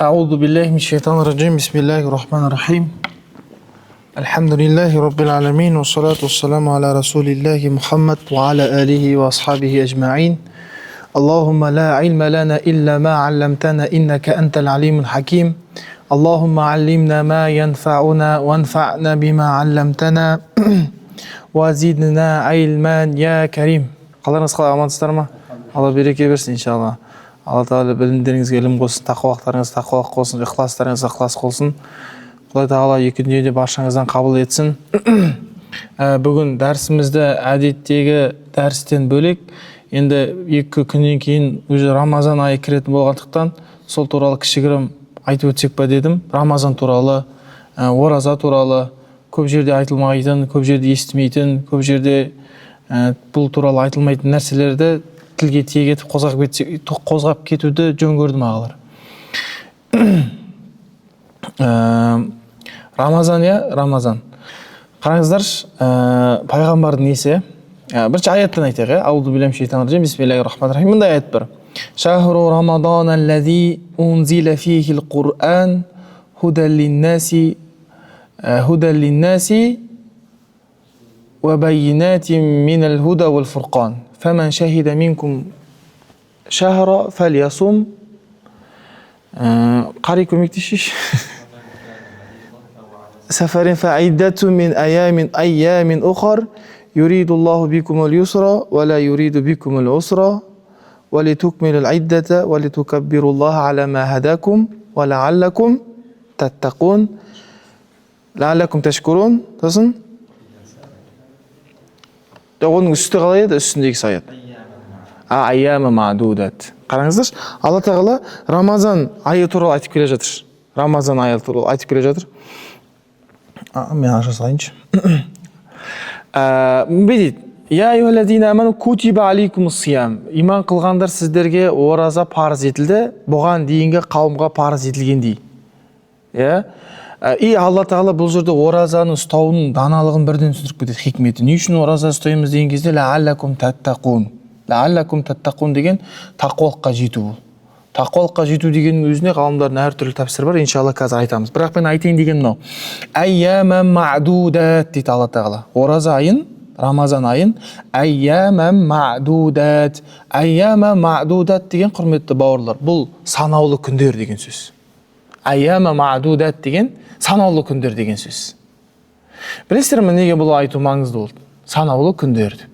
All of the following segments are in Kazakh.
أعوذ بالله من الشيطان الرجيم بسم الله الرحمن الرحيم الحمد لله رب العالمين والصلاة والسلام على رسول الله محمد وعلى آله وأصحابه أجمعين اللهم لا علم لنا إلا ما علمتنا إنك أنت العليم الحكيم اللهم علمنا ما ينفعنا وانفعنا بما علمتنا وزدنا علما يا كريم. Қаларыңыз қалай, амансыздар ма? Алла береке берсін иншалла. Алла Тағала білімдеріңізге ілім қоссын, тақуалықтарыңыз тақуалық болсын, ықыластарыңыз ықылас болсын. Құдай Тағала екі дүниеде баршаңыздан қабыл етсін. Бүгін дәрісімізді әдеттегі дәрістен бөлек, енді 2 күннен кейін уже Рамазан айы кіретін болғандықтан, сол туралы кішігірім айтып өтсек па дедім. Рамазан туралы, ораза туралы көп жерде айтылмайтын, көп жерде естімейтін, көп жерде бұл туралы айтылмайтын нәрселерді тілге тиек етіп қозғап кетуді жөн көрдім ағалар. Рамазан. Қараңыздаршы, пайғамбардың несі? Бірінші аяттан айтайық, Аузу биллахи минаш шайтанир раджим, бисмиллахир-рахманир-рахим. Мындай аят бар. Шахру рамадан аллази унзила фихил Qur'ан худан линнаси ва байинатин минал худа вал фурқан. فمن شهد منكم شهر فليصم. قاري көмектесші. سفر فعدة من أيام أخر يريد الله بكم اليسر ولا يريد بكم العسر ولتكمل العدة ولتكبروا الله على ما هداكم ولعلكم تتقون لعلكم تشكرون. Сосын оның үсті қалай еді? Үстіндегі саят. Айяма мадудат. Қараңыздаршы, Алла Тағала Рамазан айы туралы айтып келе жатыр. Рамазан айы туралы айтып келе жатыр. Мен аша салайыншы. Бедейді. Я айуалладина аману кутиба алейкумус сиям. Иман қылғандар сіздерге ораза парыз етілді, бұған дейінгі қауымға парыз етілгендей. И Алла Тағала бұл жерде оразаны ұстауының даналығын бірден түсіндіріп кетеді, хикметі. Не үшін ораза ұстаймыз деген кезде лааллакум таттақун. Лааллакум таттақун деген тақуалыққа жету бұл. Тақуалыққа жету дегеннің өзіне ғалымдардың әртүрлі тәпсірі бар, иншалла қазір айтамыз. Бірақ мен айтайын деген мынау. Айяма мадудат дейді Алла Тағала. Ораза айын, Рамазан айын айяма мадудат. Айяма мадудат деген, құрметті бауырлар, бұл санаулы күндер деген сөз. Айяма мадудат деген санаулы күндер деген сөз. Білесіздер ме неге бұл айту маңызды болды? Санаулы күндер деп.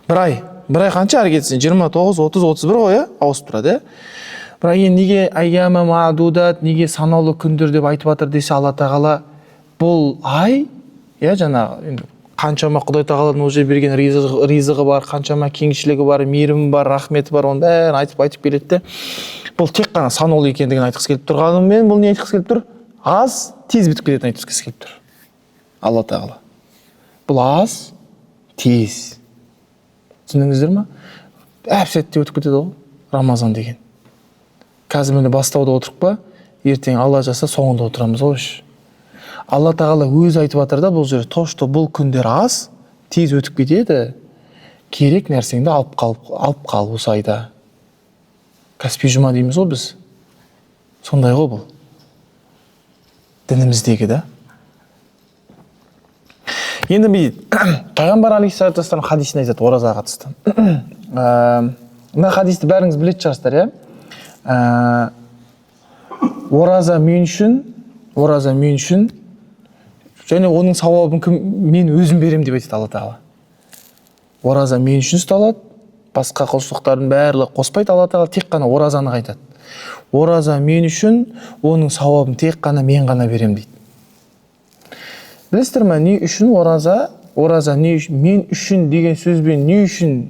Бір ай қанша әрі кетсін? 29, 30, 31 ғой, ауысып тұрады. Бірақ неге айяма мадудат, неге санаулы күндер деп айтып жатыр десе, Алла Тағала бұл ай, жаңағы қаншама Құдай Тағаланың уже берген ризығы бар, қаншама кеңшілігі бар, мейірімі бар, рахметі бар, оның бәрін айтып келеді. Бұл тек қана санаулы екендігін айтқысы келіп тұрғанымен, бұл не айтқысы келіп тұр? Аз, тез бітіп кететінін айтқысы келіп тұр. Алла Тағала. Бұл аз, тез. Түсіндіңіздер ма? Әп-сәтте өтіп кетеді ғой, Рамазан деген. Қазір мені бастауда отырып па, ертең Алла жаса соңында отырамыз ғой. Алла Тағала өз айтып жатыр да, бұл жерде тошты бұл күндер аз, тез өтіп кетеді. Керек нәрсеңді алып қал осы айда. Каспи жұма дейміз ғой біз. Сондай ғой бұл. Дініміздегі да. Енді пайғамбар алейхиссалату вассалам хадисін айтады оразаға қатысты. Мына хадисті бәріңіз білетін шығарсыздар, Ораза мен үшін, және оның сауабын мен өзім берем деп айтады Алла Тағала. Ораза мен үшін ұсталады, басқа құлшылықтардың барлығы қоспайды, Алла Тағала тек қана оразаны айтады. Ораза мен үшін, оның сауабын тек қана мен ғана берем дейді. Білесіздер ме, не үшін ораза не үшін, мен үшін деген сөзбен не үшін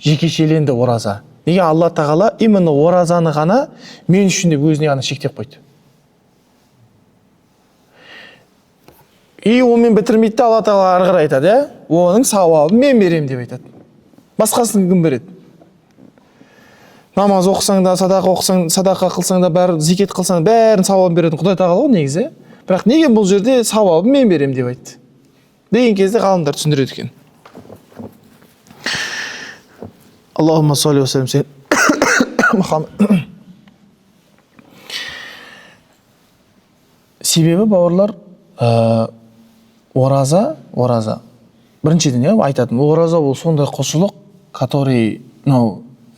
жекешеленді ораза? Неге Алла Тағала именно оразаны ғана мен үшін деп өзіне ғана шектеп қойды? И онымен бітірмейді, Алла Тағала ары қарай айтады, оның сауабын мен берем деп айтады. Басқасын кім береді? Намаз оқысаң да, садақа қылсаң да, зекет қылсаң да, бәрін сауабын беретін Құдай Тағала ғой негізі. Бірақ неге бұл жерде сауабын мен берем деп айтты? Деген кезде ғалымдар түсіндіреді екен. Аллахумма салли ва саллим Muhammed. Себебі бауырлар, ораза біріншіден айтатын, ораза ол сондай құлшылық, который,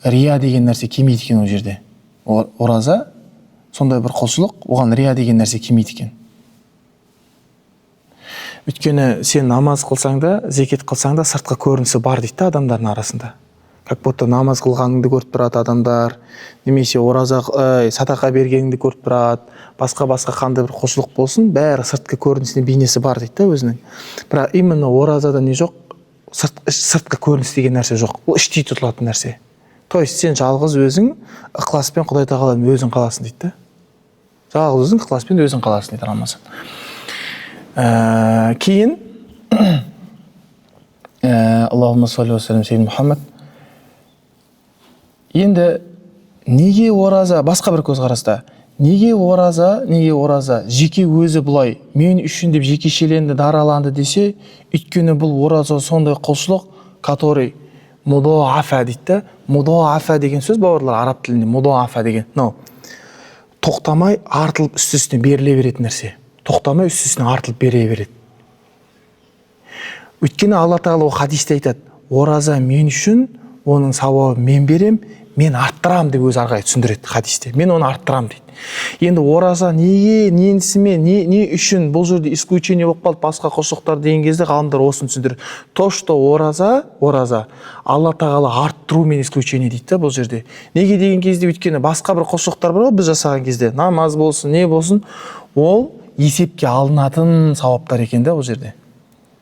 рия деген нәрсе келмейді екен ол жерде. Ораза сондай бір құлшылық, оған рия деген нәрсе келмейді екен. Өйткені сен намаз қылсаң да, зекет қылсаң да сыртқы көрінісі бар дейді адамдардың арасында. Как будто намаз қылғаныңды көріп тұрады адамдар, немесе садақа бергеніңді көріп тұрады, басқа қандай бір құлшылық болсын, бәрі сыртқы көрінісіне бейнесі бар дейді өзінің. Бірақ именно оразада не жоқ? Сыртқы көрініс деген нәрсе жоқ. Ол іштей тұтылатын нәрсе. То есть сен жалғыз өзің ықыласпен Құдай тағаладан өзің қаласың дейді. Жалғыз өзің ықыласпен өзің қаласың дейді Рамазан. Кейін Аллахумма салли ва саллим сейдина Мұхаммад. Енді неге ораза, басқа бір көзқараста, неге ораза жеке өзі бұлай мен үшін деп жекешеленді, дараланды десе, өйткені бұл ораза сондай құлшылық, который мудоафа дейді. Мудоафа деген сөз бауырлар араб тілінде, мудоафа деген. Тоқтамай артылып үсті-үстіне беріле беретін нәрсе. Тоқтамай үсті-үстіне артылып бере береді. Өйткені Алла Тағала хадисте айтады, ораза мен үшін, оның сауабын мен берем, мен арттырам деп өзі арғай түсіндіреді хадисте. Мен оны арттырам дейді. Енді ораза неге, несімен, не үшін бұл жерде исключение болып қалды басқа құлшылықтар деген кезде ғалымдар осыны түсіндіреді. То, что ораза Алла Тағала арттырумен исключение дейді бұл жерде. Неге деген кезде, өйткені басқа бір құлшылықтар бар ғой біз жасаған кезде, намаз болсын, не болсын, ол есепке алынатын сауаптар екен да бұл жерде.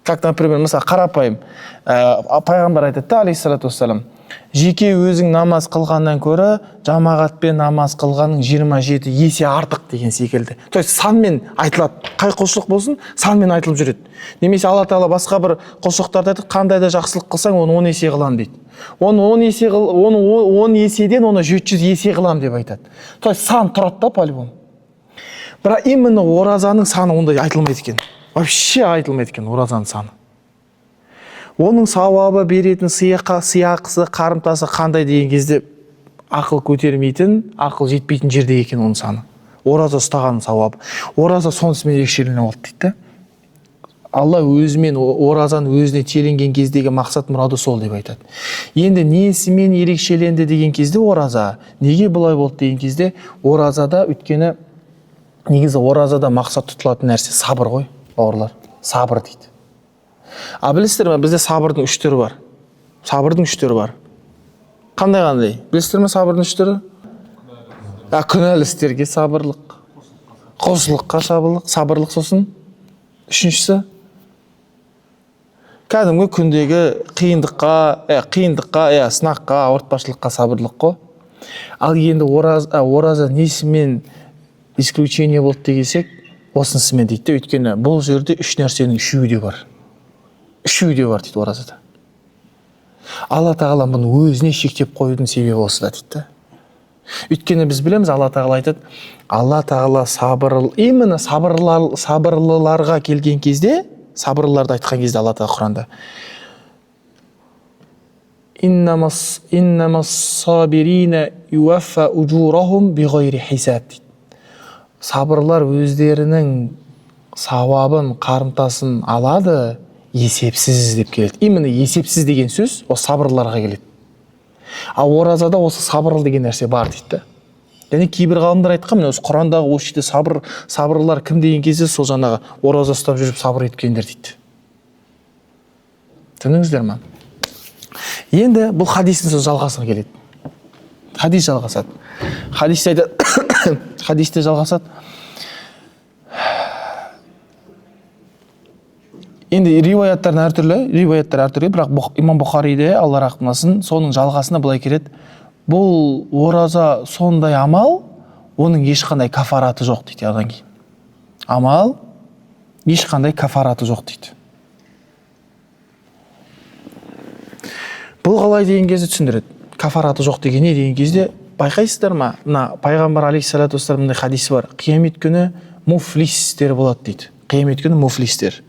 Как, например, мысалы қарапайым пайғамбар айтады, алейхиссалату вассалам, жеке өзің намаз қылғаннан көрі жамағатпен намаз қылғаның 27 есе артық деген секілді. То есть санмен айтылады. Қай құлшылық болсын, санмен айтылып жүреді. Немесе Алла Тағала басқа бір құлшылықтарды айтады, қандай да жақсылық қылсаң, оны 10 есе қылам дейді. Оны 10 еседен оны 700 есе қылам деп айтады. То есть сан тұрады да по-любому. Бірақ именно оразаның саны ондай айтылмайды екен. Вообще айтылмайды екен оразаның саны. Оның сауабы беретін сыйақысы, қарымтасы қандай деген кезде ақыл көтермейтін, ақыл жетпейтін жерде екен оның саны. Ораза ұстағанның сауабы. Ораза сонысымен ерекшелене алды дейді. Алла өзімен оразаны өзіне теленген кездегі мақсат мұрады сол деп айтады. Енді несімен ерекшеленді деген кезде ораза, неге бұлай болды деген кезде оразада, өйткені негізі оразада мақсат тұтылатын нәрсе сабыр ғой, бауырлар. Сабыр дейді. Білесіздер ме, бізде сабырдың 3 түрі бар. Сабырдың 3 түрі бар. Қандай? Білесіздер ме сабырдың 3 түрі? Күнәлі істерге сабырлық, құлшылыққа сабырлық сосын. Үшіншісі, кәдімгі күндегі қиындыққа, сынаққа, ауыртпашылыққа сабырлық қой. Ал енді ораза несімен исключение болды дегенсек, осынысымен дейді. Өйткені бұл жерде 3 нәрсенің үшеуі де бар. Үшеуі де бар дейді оразада. Алла Тағала бұны өзіне шектеп қоюдың себебі осы да дейді. Өйткені біз білеміз, Алла Тағала айтады, Алла Тағала именно сабырлыларға келген кезде, сабырлыларды айтқан кезде Алла Тағала Құранда иннамас сабирина юаффа уджурахум биғайри хисаб дейді. Сабырлар өздерінің сауабын, қарымтасын алады, есепсіз деп келеді. Именно есепсіз деген сөз ол сабырларға келеді. Ал оразада осы сабырлы деген нәрсе бар дейді. Яғни кейбір ғалымдар айтқан, осы Құрандағы осы жерде сабырлар кім деген кезде сол жаңағы ораза ұстап жүріп сабыр еткендер дейді. Түсіндіңіздер ме? Енді бұл хадистің сөз жалғасына келеді. Хадис жалғасады. Хадисте жалғасады. Енді риуаяттар әртүрлі, бірақ имам Бұхариде, Алла рахмасын, соның жалғасына былай келеді. Бұл ораза сондай амал, оның ешқандай кафараты жоқ дейді одан кейін. Амал ешқандай кафараты жоқ дейді. Бұл қалай деген кезде түсіндіреді. Кафараты жоқ деген не деген кезде байқайсыздар ма? Мына пайғамбар алейхиссалату вассаламның хадисі бар. Қиямет күні муфлистер болады дейді. Қиямет күні муфлистер.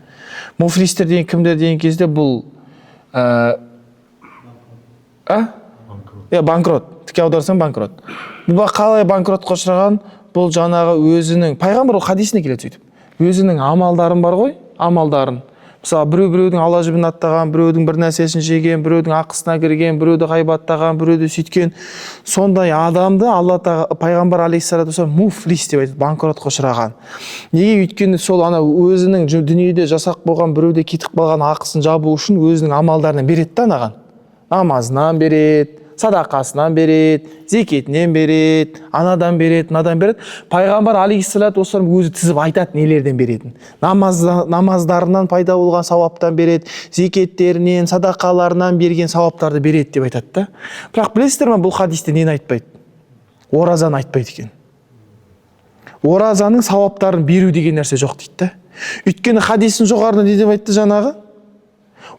Муфлистер деген кімдер деген кезде бұл банкрот. Тіке аударсаң банкрот. Бұл қалай банкротқа ұшыраған? Бұл жаңағы өзінің пайғамбар хадисіне келеді сөйтіп. өзінің амалдарын бар ғой, амалдарын. Мысалы, біреудің ала жібін аттаған, біреудің бір нәрсесін жеген, біреудің ақысына кірген, біреуді ғайбаттаған, біреуді сөйткен. Сондай адамды Алла пайғамбар алейхиссалату вассалам муфлис деп айтады, банкротқа ұшыраған. Неге? Өйткені сол ана өзінің дүниеде жасақ болған, біреуде кетіп қалған ақысын жабу үшін өзінің амалдарынан береді да анаған. Намазынан береді, садақасынан береді, зекетінен береді, анадан береді, мынадан береді. Пайғамбар алейхиссалату вассалам өзі тізіп айтады нелерден беретінін. Намаздарынан пайда болған сауаптан береді, зекеттерінен, садақаларынан берген сауаптарды береді деп айтады да. Бірақ білесіздер ме, бұл хадисте нені айтпайды? Оразаны айтпайды екен. Оразаның сауаптарын беру деген нәрсе жоқ дейді да. Өйткені хадистің жоғарыда не деп айтты жаңағы?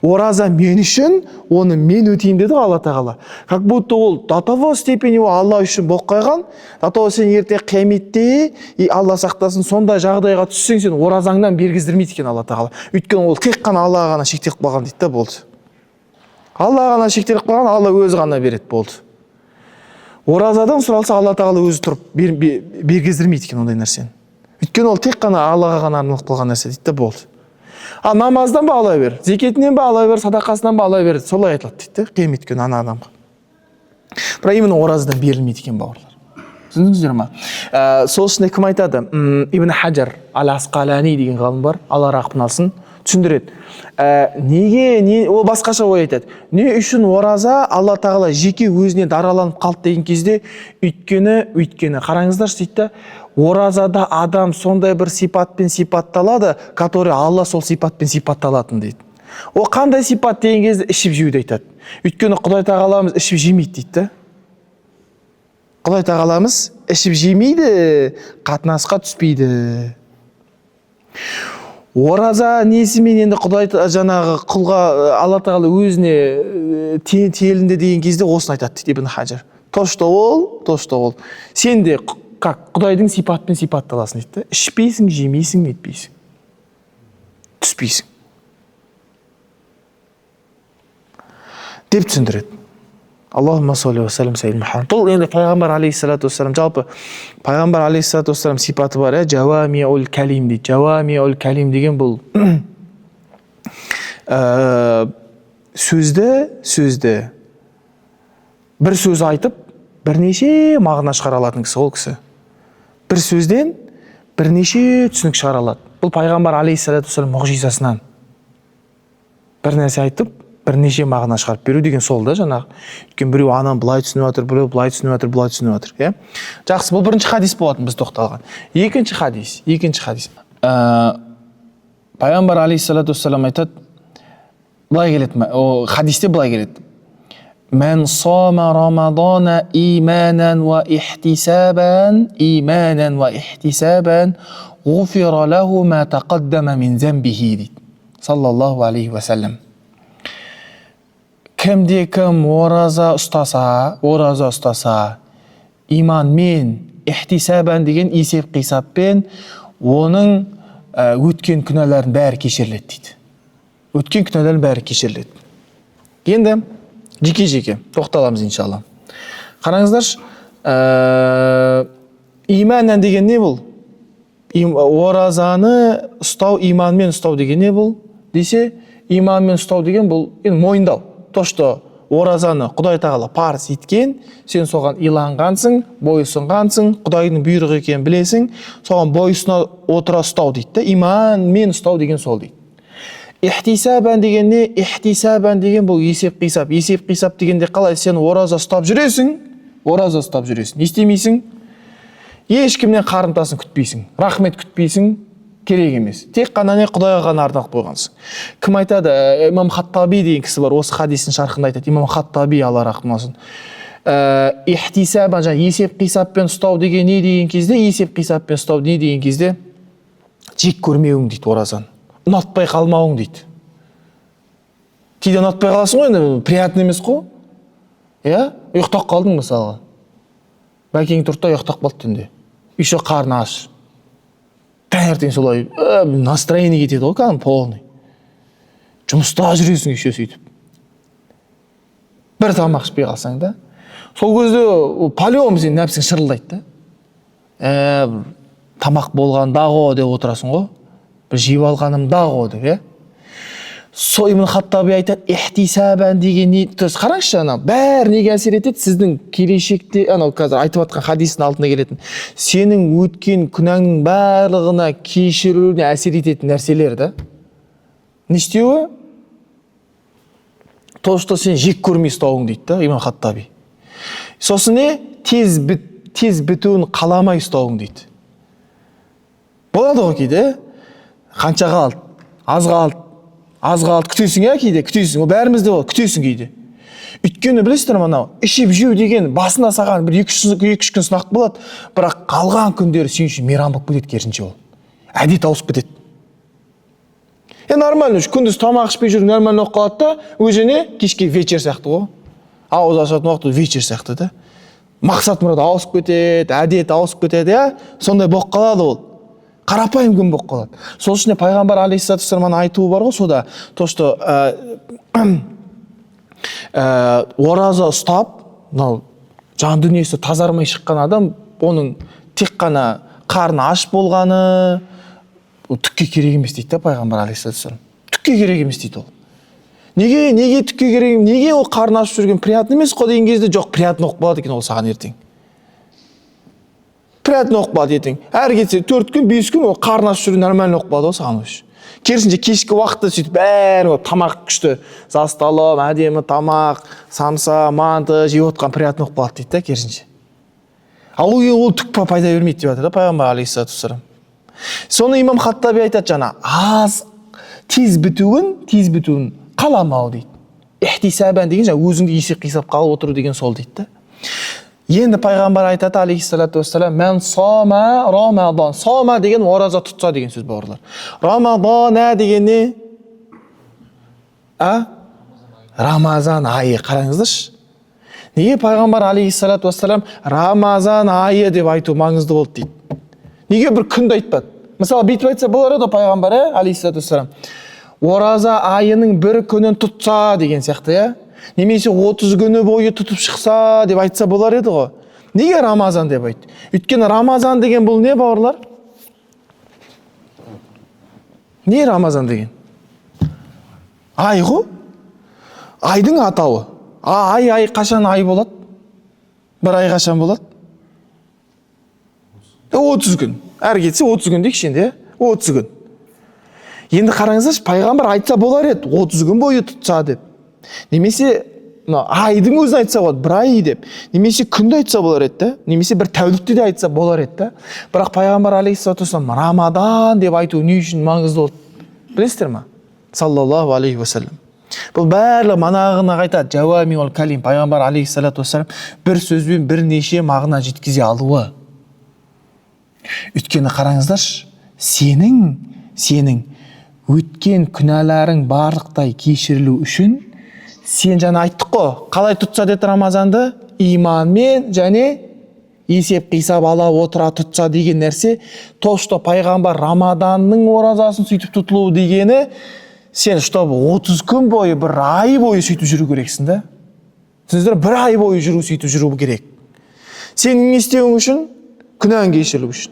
Ораза мен үшін, оны мен өтейін деді Алла тағала. Как будто ол до того степени Алла үшін болып қойған, до того сен ерте қияметте, Алла сақтасын, сондай жағдайға түссең, сен оразаңнан бергіздірмейді екен Алла тағала. Өйткені ол тек қана Аллаға ғана шектеліп қалған дейді да, болды. Аллаға ғана шектеліп қалған, Алла өзі ғана береді, болды. Оразадан сұралса Алла тағала өзі тұрып бергіздірмейді екен ондай нәрсені. Өйткені ол тек қана Аллаға ғана арналып қалған нәрсе дейді да, болды. Ал намаздан ба ала бер, зекетінен ба ала бер, садақасынан ба ала бер, солай айтылады дейді, қиямет күні ана адамға. Бірақ именно оразадан берілмейді екен, бауырлар. Түсіндіңіздер ме? Сол үшін кім айтады? Ибн Хаджар ал-Асқалани деген ғалым бар, Алла рахмын алсын, түсіндіреді. Неге, ол басқаша ой айтады. Не үшін ораза Алла тағала жеке өзіне дараланып қалды деген кезде, өйткені қараңыздаршы дейді, оразада адам сондай бір сипатпен сипатталады, который Алла сол сипатпен сипатталатын дейді. Ол қандай сипат деген кезде ішіп жеуді айтады. Өйткені Құдай тағаламыз ішіп жемейді дейді. Құдай тағаламыз ішіп жемейді, қатынасқа түспейді. Ораза несімен енді Құдай жаңағы құлға Алла тағала өзіне телінде деген кезде осыны айтады дейді Ибн Хаджар. То, что ол. Сен де Құдайдың сипатпен сипатталасың дейді. Ішпейсің, жемейсің, етпейсің. Түспейсің. Деп түсіндіреді. Аллахумма салли ва саллим саййид Мұхаммад. Бұл енді пайғамбар алейхиссалату вассалам, жалпы пайғамбар алейхиссалату вассалам сипаты бар, жауамиул калим дейді. Жауамиул калим деген бұл сөзді бір сөз айтып, бірнеше мағына шығара алатын кісі, ол кісі. Бір сөзден бірнеше түсінік шығара алады. Бұл пайғамбар алейхиссалату вассалам мұғжизасынан. Бір нәрсе айтып, бірнеше мағына шығарып беру деген сол да жаңағы. Өйткені біреу анам былай түсініп отыр, біреу былай түсініп отыр, иә? Жақсы, бұл бірінші хадис болатын біз тоқталған. Екінші хадис. Пайғамбар алейхиссалату вассалам айтады, былай келеді, хадисте былай келеді. Мен сома рамадана иманан ва ихтисабан, ғуфира лаху ма тақаддама мин замбихи дейді. Саллаллаху алейхи ва саллям. Кімде-кім ораза ұстаса, иманмен, ихтисабан деген есеп қисаппен, оның өткен күнәларын бәрі кешіріледі дейді. Енді жеке тоқталамыз иншалла. Қараңыздаршы, иманнан деген не бұл? Оразаны ұстау, иманмен ұстау деген не бұл? Десе, иманмен ұстау деген бұл мойындау. То, что оразаны Құдай тағала парыз еткен, сен соған иланғансың, бойұсынғансың, Құдайдың бұйрығы екенін білесің, соған бойұсына отыра ұстау дейді. Иманмен ұстау деген сол дейді. Ихтисабан деген не? Ихтисабан деген бұл есеп қисап. Есеп қисап дегенде қалай? Сен ораза ұстап жүресің, не істемейсің? Ешкімнен қарымтасын күтпейсің, рахмет күтпейсің, керек емес. Тек қана не? Құдайға ғана арнап қойғансың. Кім айтады? Имам Хаттаби деген кісі бар, осы хадистің шархында айтады. Имам Хаттаби, Алла рахмет алсын. Ихтисабан, есеп қисаппен ұстау деген не деген кезде? Есеп қисаппен ұстау не деген кезде? Жек көрмеуің дейді оразаны. Ұнатпай қалмауың дейді. Кейде ұнатпай қаласың ғой, енді приятный емес қой. Иә? Ұйықтап қалдың мысалға. Бәкең тұртта ұйықтап қалды түнде. Еще қарны аш. Таңертең солай настроение кетеді ғой, кәдімгі полный. Жұмыста жүресің еще сөйтіп. Бір тамақ ішпей қалсаң да. Сол кезде по-любому нәпсің шырылдайды да. Тамақ болғанда ғой деп отырасың ғой. бір жеп алғанымда ғой деп, иә. Сол Ибн Хаттаби айтады, ихтисабан деген не? Қараңызшы, ана бәрі неге әсер етеді? Сіздің келешекте, анау қазір айтып жатқан хадистің алдына келетін, сенің өткен күнәңнің барлығына кешірілуіне әсер ететін нәрселер да. Не істеуі? То, что сен жек көрмей ұстауың дейді да, Ибн Хаттаби. Сосын не? Тез бітуін қаламай ұстауың дейді. Болады ғой кейде, қанша қалды, аз қалды, күтесің, кейде, күтесің, ол бәрімізде болады, күтесің кейде. Өйткені білесіздер ме, анау ішіп жеу деген басына саған бір 2-3 күн сынақ болады, бірақ қалған күндері сен үшін мейрам болып кетеді, керісінше ол. Әдет ауысып кетеді. Нормально, күндіз тамақ ішпей жүріп нормально оқып қалады да, өзі не? Кешке вечер сияқты ғой. Ауыз ашатын уақыт вечер сияқты да. Мақсат мұрат ауысып кетеді, әдет ауысып кетеді, иә? Сондай болып қалады ол. Қарапайым күн болып қалады. Сол үшін пайғамбар алейхиссалату вассалам айтуы бар ғой, сода, то, что ораза ұстап, жан дүниесі тазармай шыққан адам, оның тек қана қарны аш болғаны, түкке керек емес дейді, пайғамбар алейхиссалату вассалам. Түкке керек емес дейді ол. Неге түкке керек емес? Неге ол қарны ашып жүрген приятный емес қой деген кезде, жоқ, приятный оқып қалады екен ол саған ертең. Приятный оқып қалады ертең. Әрі кетсе 4 күн, 5 күн ол қарны ашып жүрген нормально оқып қалады ол саған өш. Керісінше кешкі уақытта сөйтіп бәрі тамақ күшті, за столом, әдемі тамақ, самса, манты жеп отқан приятный оқып қалады дейді да, керісінше. Ал ол түк пайда бермейді деп жатыр да пайғамбар алейхиссалату вассалам. Соны имам Хаттаби айтады, жаңа аз тез бітуін қаламау дейді. Ихтисабан деген жаңа өзіңді есеп-қисап қалып отыру деген сол дейді да. Енді пайғамбар айтады алейхиссалату вассалам, мен сома рамадан. Сома деген ораза тұтса деген сөз бауырлар. Рамадана деген не? Рамазан айы. Қараңыздаршы. Неге пайғамбар алейхиссалату вассалам Рамазан айы деп айту маңызды болды дейді. Неге бір күнді айтпады? Мысалы, бүйтіп айтса болар еді пайғамбар алейхиссалату вассалам. Ораза айының бір күнін тұтса деген сияқты, немесе 30 күні бойы тұтып шықса деп айтса болар еді ғой. Неге Рамазан деп айтты? Өйткені Рамазан деген бұл не, бауырлар? Не Рамазан деген? Ай ғой? Айдың атауы. Ай қашан ай болады? Бір ай қашан болады? 30 күн. Әр кетсе 30 күн дейікші енді, 30 күн. Енді қараңыздаршы, пайғамбар айтса болар еді, 30 күн бойы тұтса деп. Немесе айдың өзін айтса болады, бір ай деп. Немесе күнді айтса болар еді, немесе бір тәулікті де айтса болар еді. Бірақ пайғамбар алейхиссалату вассалам Рамадан деп айту не үшін маңызды болды? Білесіздер ме? Саллаллаху алейхи уассалам. Бұл барлығы манағына қайтады. Жауами ол калим. Пайғамбар алейхиссалату вассалам бір сөзбен бірнеше мағына жеткізе алуы. Өйткені қараңыздаршы, сенің өткен күнәларың барлықтай кешірілу үшін сен жаңа айттық қой, қалай тұтса деді Рамазанды? Иманмен және есеп-қисап ала отыра тұтса деген нәрсе. То, что пайғамбар Рамаданның оразасын сөйтіп тұтылу дегені, сен чтобы 30 күн бойы, бір ай бойы сөйтіп жүру керексің да. Сіздер бір ай бойы сөйтіп жүру керек. Сен не істеуің үшін? Күнәң кешірілу үшін.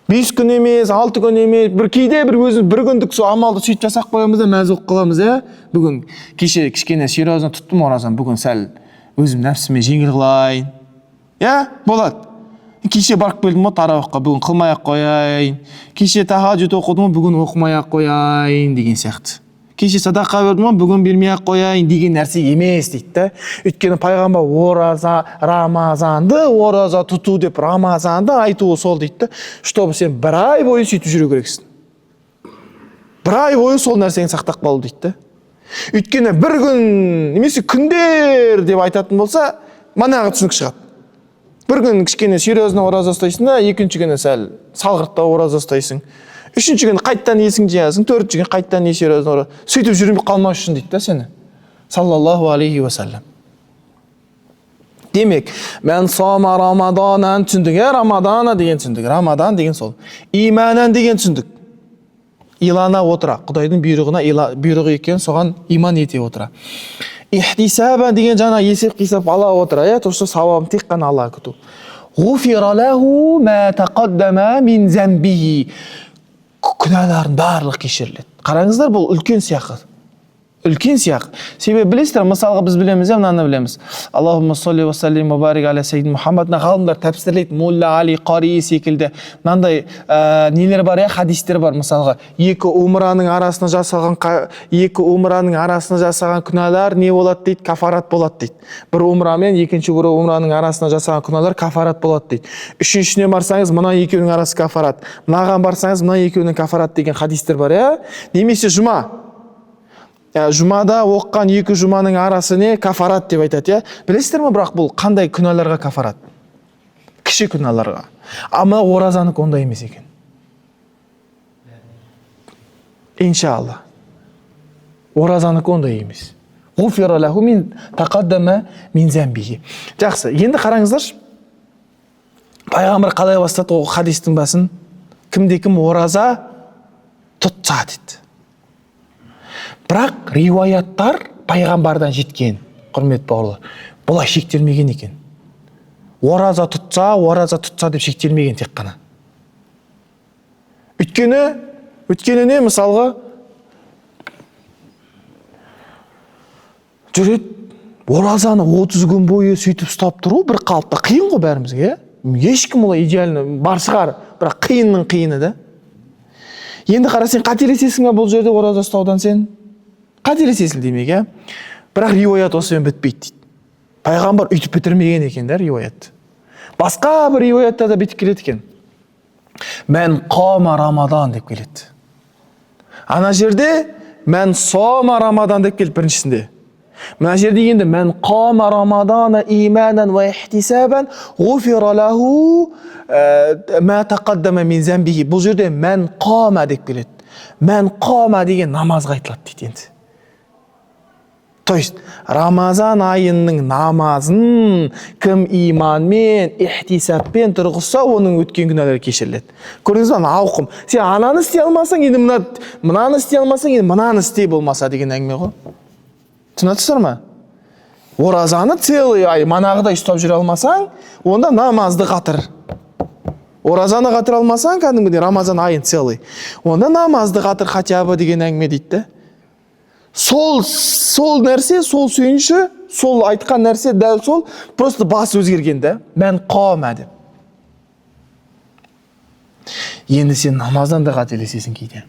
5 күн емес, 6 күн емес, кейде өзіміз бір күндік амалды сөйтіп жасап қоямыз да мәз болып қаламыз, Бүгін кеше кішкене серьезно тұттым оразаны, бүгін сәл өзім нәпсіме жеңіл қылайын. Болады. Кеше барып келдім таравихқа, бүгін қылмай-ақ қояйын. Кеше тахаджуд оқыдым, бүгін оқымай-ақ қояйын деген сияқты. Кеше садақа бердім, бүгін бермей-ақ қояйын деген нәрсе емес дейді. Өйткені пайғамбар Рамазанды ораза тұту деп Рамазанды айтуы сол дейді. Чтобы сен бір ай бойы сөйтіп жүру керексің. Бір ай бойы сол нәрсені сақтап қалу дейді. Өйткені бір күн немесе күндер деп айтатын болса, манағы түсінік шығады. Бір күн кішкене серьезно ораза ұстайсың да, екінші күні сәл салғырттау ораза ұстайсың. Үшінші күні қайттан есің жиясың, төртінші күні қайттан серьезно ораза. Сөйтіп жүрмей қалмас үшін дейді сені. Саллаллаху алейхи уассалам. Демек, мен сома Рамаданан түсіндік. Рамадана деген түсіндік. Рамадан деген сол. Иманан деген түсіндік. Илана отыра. Құдайдың бұйрығы екен, соған иман ете отыра. Ихтисабан деген жаңа есеп-қисап ала отыра. То, что сауабын тек қана Алла күту. Ғуфира лаху ма тақаддама мин замбихи. күнәларын барлық кешіріледі. Қараңыздар, бұл үлкен сыйақы. Үлкен сыйақы. Себебі білесіздер, мысалға біз білеміз, мынаны білеміз. Аллахумма салли ва саллим ва барик аля саййидина Мухаммадна ғалымдар тәпсірлейді. Мулла Али Қари секілді мынандай нелер бар, хадистер бар. Мысалға, екі умраның арасына жасаған күнәлар не болады дейді? Кафарат болады дейді. Бір умра мен екінші бір умраның арасына жасаған күнәлар кафарат болады дейді. Үшіншісіне барсаңыз, мына екеуінің арасы кафарат. Мынаған барсаңыз, мына екеуінің кафарат деген хадистер бар, Немесе жұмада оққан екі жұманың арасы не? Кафарат деп айтады, Білесіздер ме, бірақ бұл қандай күнәларға кафарат? Кіші күнәларға. Ама оразанык ондай емес екен. Иншалла. Оразанык ондай емес. Ғуфира лаху мин тақаддама мин замбихи. Жақсы, енді қараңыздар. Пайғамбар қалай бастады ол хадистің басын? Кімде-кім ораза тұтса дейді. Бірақ риуаяттар пайғамбардан жеткен, құрмет бауырлар, бұлай шектелмеген екен. Ораза тұтса деп шектелмеген тек қана. Өткені не, мысалға, жүрет, оразаны 30 күн бойы сөйтіп ұстап тұру бір қалыпта қиын ғой бәрімізге. Ешкім олай идеально бар шығар, бірақ қиынның қиыны да. Енді қара, сен қателесесің бұл жерде ораза ұстаудан сен? Қателесесің демек, Бірақ риуаят осымен бітпейді дейді. Пайғамбар үйтіп бітірмеген екен риуаят. Басқа бір риуаятта да бітіп келеді екен. Мән қама Рамадан деп келеді. Ана жерде мән сома Рамадан деп келді біріншісінде. Мына жерде енді мән қама Рамадана иманан ва ихтисабан ғуфира лаху ма тақаддама мин замбихи. Бұл жерде мән қама деп келеді. Мән қама деген намазға айтылады дейді енді. То есть, Рамазан айының намазын кім иманмен, ихтисаппен тұрғызса, оның өткен күнәлері кешіріледі. Көрдіңіз бе, ауқым. Сен ананы істей алмасаң, енді мынаны істей алмасаң, енді мынаны істей болмаса деген әңгіме ғой. Түсінесіздер ме? Оразаны целый ай манағыдай ұстап жүре алмасаң, онда намазды қатыр. Оразаны қатыр алмасаң, кәдімгідей Рамазан айын целый. Онда намазды қатыр хотя бы деген әңгіме дейді. Сол нәрсе, сол сүйінші, сол айтқан нәрсе дәл сол, просто бас өзгерген да, мән қама деп. Енді сен намаздан да қателесесің кейде.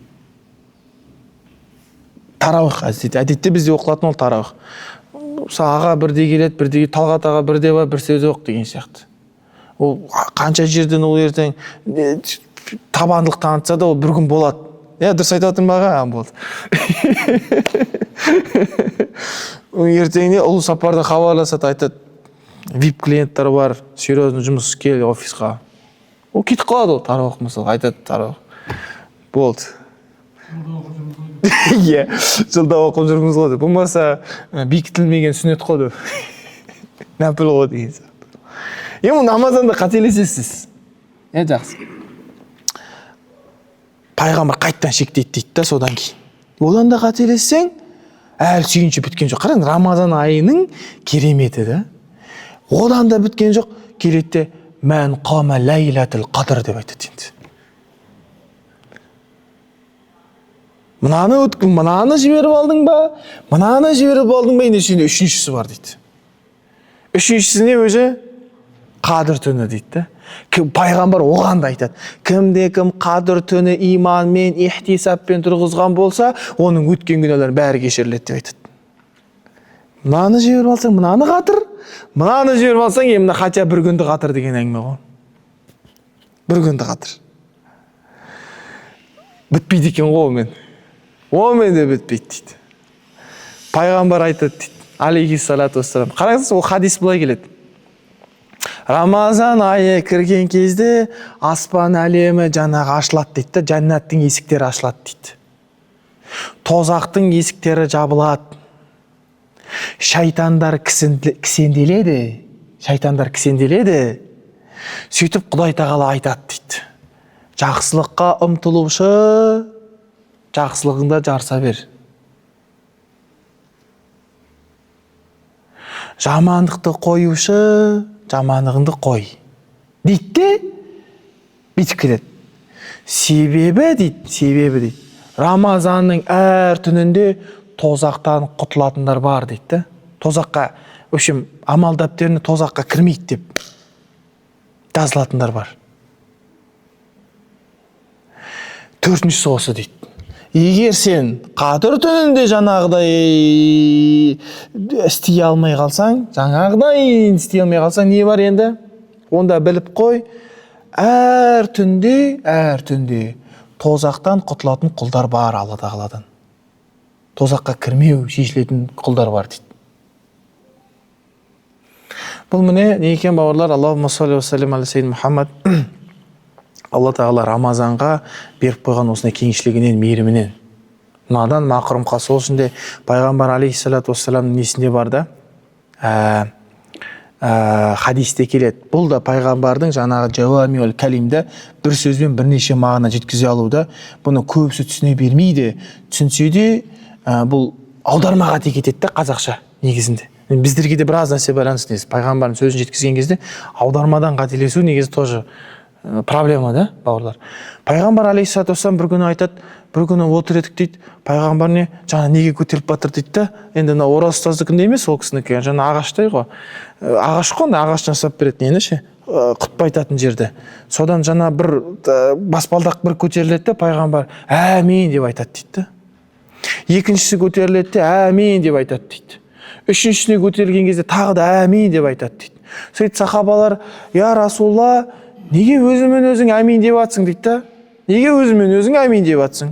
Тарауих әдетте бізде оқылатын ол тарауих. Аға бірде келеді, бірде Талғат аға бірде бар, бір сөз оқ деген сияқты. Ол қанша жерден ол ертең табандылық танытса да ол бір күн болады. Дұрыс айтып отырмын баға, болды. Ертеңіне ұлы сапарда хабарласады, айтады, VIP клиенттер бар, серьезный жұмыс кел офисқа. Ол кетіп қалады ол тарауық мысалы, айтады тарауық. Болды. Жылда оқып жүрміз ғой. Болмаса бекітілмеген сүннет қой деп. Нәпіл ғой деген сияқты. Енді намазанда қателесесіз. Жақсы. Пайғамбар қайттан шектейді дейді да содан кейін. Одан да қателессең, әлі сүйінші біткен жоқ. Қараң, Рамазан айының кереметі да. Одан да біткен жоқ, келетті мән қама ләйләтіл қадыр деп айтады енді. Мынаны жіберіп алдың ба? Мынаны жіберіп алдың ба? Енді үшіншісі бар дейді. Үшіншісіне өзі қадір түні дейді да. Пайғамбар оған да айтады. Кімде-кім қадір түні иманмен, ихтисаппен тұрғызған болса, оның өткен күнәлері бәрі кешіріледі деп айтады. Мынаны жіберіп алсаң, мынаны қатыр. Мынаны жіберіп алсаң, мына хотя бір күнді қатыр деген әңгіме ғой. Бір күнді қатыр. Бітпейді екен ғой Омен де бітпейді дейді. Пайғамбар айтады дейді. Алейхиссалату вассалам. Қараңыз, ол хадис былай келеді. Рамазан айы кірген кезде аспан әлемі жаңағы ашылады дейді, жәннаттың есіктері ашылады дейді. Тозақтың есіктері жабылады. Шайтандар кісенделеді. Сөйтіп Құдай тағала айтады дейді. Жақсылыққа ұмтылушы, жақсылығыңда жарыса бер. Жамандықты қоюшы, жамандығыңды қой. Дейді, бүйтіп келеді. Себебі дейді. Рамазанның әр түнінде тозақтан құтылатындар бар дейді. Тозаққа, в общем, амал дәптеріне тозаққа кірмейді деп жазылатындар бар. Төртіншісі осы дейді. Егер сен қадір түнінде жаңағыдай істей алмай қалсаң, не бар енді? Онда біліп қой, әр түнде тозақтан құтылатын құлдар бар Алла тағаладан. Тозаққа кірмеу шешілетін құлдар бар дейді. Бұл міне не екен бауырлар? Аллахумма салли ва саллим аля саййидина Мұхаммад. Алла тағала Рамазанға беріп қойған осындай кеңшілігінен, мейірімінен. Мынадан мақұрым қалса, сол үшін де пайғамбар алейхиссалату вассаламның несінде бар да, хадисте келеді. Бұл да пайғамбардың жаңағы жауамиул калимде бір сөзбен бірнеше мағына жеткізе алуда. Бұны көбісі түсіне бермейді. Түсінсе де бұл аудармаға тек етеді қазақша негізінде. Біздерге де біраз нәрсе байланысты. Пайғамбардың сөзін жеткізген кезде аудармадан қателесу негізі тоже проблема да, бауырлар. Пайғамбар алейхиссалату вассалам бір күні айтады, бір күні отыр едік дейді. Пайғамбар не жаңа неге көтеріліп батыр дейді да. Енді мына ораз ұстаздікінде емес, ол кісінікі жаңа ағаштай ғой. Ағаш қой, ағаш жасап береді нені ше, құтпа айтатын жерде. Содан жаңа бір баспалдақ бір көтеріледі, пайғамбар әмин деп айтады дейді. Екіншісі көтеріледі, әмин деп айтады дейді. Үшіншісіне көтерілген кезде тағы да әмин деп айтады дейді. Сөйтіп сахабалар, я Расулалла, неге өзімен өзің әмин деп атсың дейді. Неге өзімен өзің әмин деп атсың?